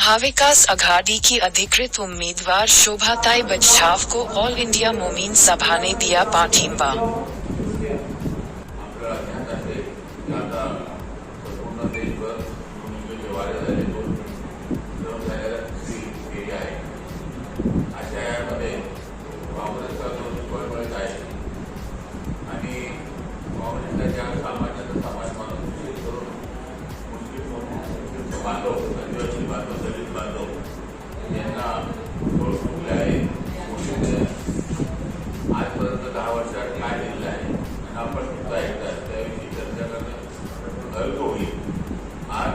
महाविकास आघाड़ी की अधिकृत उम्मीदवार शोभाताई बच्छाव को ऑल इंडिया मोमीन सभा ने दिया पाठिंबा। आदिवासी बांधव दलित बांधव यांना चुकले आहे. आजपर्यंत 10 वर्षात काय दिलेलं आहे आणि आपण सुद्धा एकदा त्याविषयी चर्चा करणं गरज होईल. आज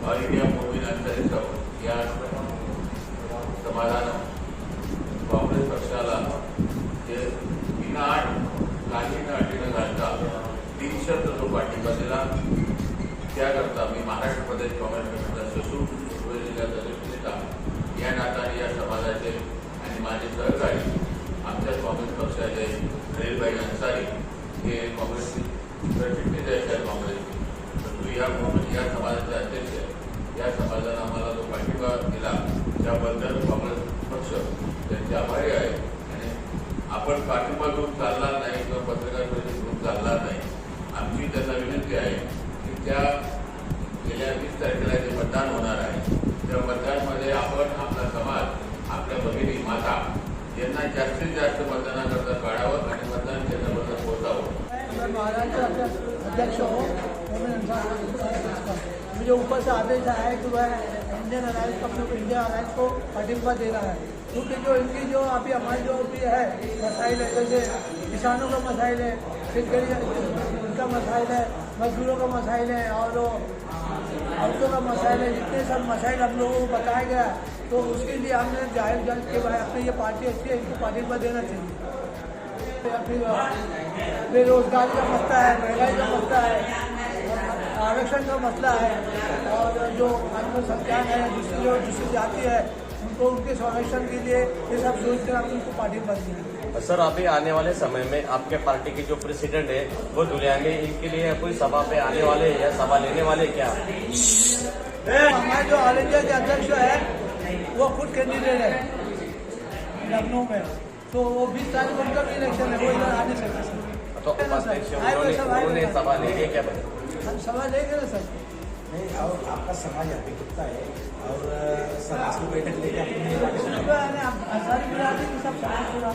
ऑल इंडिया मोमीन या समाजानं काँग्रेस पक्षाला जे बिना काही न अटी न घालता 3 शब्द जो पाठिंबा दिला त्याकरता मी महाराष्ट्र प्रदेश काँग्रेस पक्षाचा ससून जिल्ह्याचा नेता या नात्याने या समाजाचे आणि माझे सहकारी आमच्या काँग्रेस पक्षाचे रेलभाई अन्सारी हे काँग्रेसचे सरचिटणीस आहेत. काँग्रेसचे परंतु या समाजाचे अध्यक्ष आहेत. या समाजानं आम्हाला जो पाठिंबा दिला त्याबद्दल काँग्रेस पक्ष त्यांचे आभारी आहे. आणि आपण पाठिंबा घेऊन चालणार नाही किंवा पत्रकार परिषद घेऊन चालणार नाही. आमची त्यांना विनंती आहे की त्या गेल्या 20 तारखेला जे मतदान होणार आहे त्या मतदानामध्ये आपण आपला समाज आपल्या भगिनी माता यांना जास्तीत जास्त मतदानाकरता काढावं आणि मतदान केंद्रापर्यंत पोहोचावं. महाराष्ट्र अध्यक्ष हो मुझे ऊपर से आदेश आया है कि वह इंडियन अलायंस इंडिया अलायंस को पाठिंबा देना है, क्योंकि जो इनकी जो अभी हमारी जो भी है मसाइल है, जैसे किसानों का मसाइल है, फिर उनका मसाइल है, मजदूरों का मसाइल है और औरतों का मसाइल है. जितने सब मसाइल हम लोगों को बताया गया तो उसके लिए हमने जाहिर जन के भाई अपनी ये पार्टी अच्छी है, इनको पाठिंबा देना चाहिए. फिर बेरोजगारी का मसला है, महंगाई का मसला है, आरक्षण का मसला है और जो अल्पसंख्यक है दूसरी जाति है उनको उनके संरक्षण के लिए ये सब सोचकर हम उनको पाठिंबा दिए. सर, अभी आने वाले समय में आपके पार्टी के जो प्रेसिडेंट है वो दुनिया में इनके लिए कोई सभा पे आने वाले या सभा लेने वाले क्या? हमारे जो ऑल इंडिया के अध्यक्ष है वो खुद कैंडिडेट है लखनऊ में, तो वो 20 तारीख को उनका भी इलेक्शन है, वो इधर आ नहीं सकते. तो उपाध्यक्ष उन्होंने सभा लेंगे क्या? हम सभा लेंगे ना सर. नहीं, और आपका समाज अभी कितना है और समाज की बैठक लेके सारी बिरादरी की सब समाज पूरा